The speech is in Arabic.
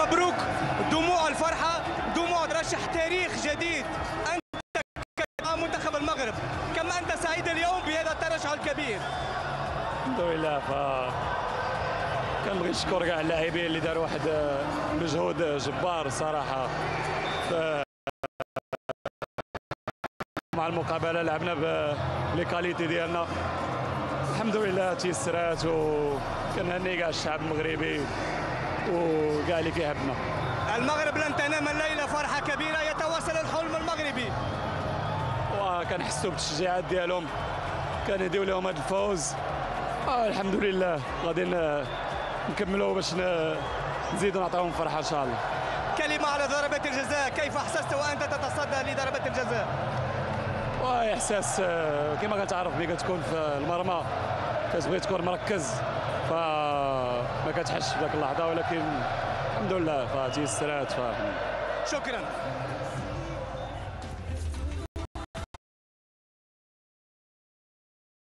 مبروك، دموع الفرحة، دموع ترشح تاريخ جديد. أنت منتخب المغرب، كم أنت سعيد اليوم بهذا الترشح الكبير؟ الحمد لله. كنبغي نشكر كاع اللاعبين اللي داروا واحد مجهود جبار صراحه. مع المقابله لعبنا بلي كاليتي ديالنا، الحمد لله تيسرات، وكنهني كاع الشعب المغربي وكاع اللي كيحبنا. المغرب لن تنام الليله، فرحه كبيره، يتواصل الحلم المغربي. وكنحسوا بالتشجيعات ديالهم، كنهديو لهم هذا الفوز. الحمد لله غادي نكملوا باش نزيدوا نعطيهم فرحه ان شاء الله. كلمه على ضربات الجزاء، كيف احسست وانت تتصدى لضربات الجزاء؟ احساس كما كتعرف ملي كتكون في المرمى كتبغي تكون مركز، فما كتحسش في ذاك اللحظه، ولكن الحمد لله فتيسرات. شكرا.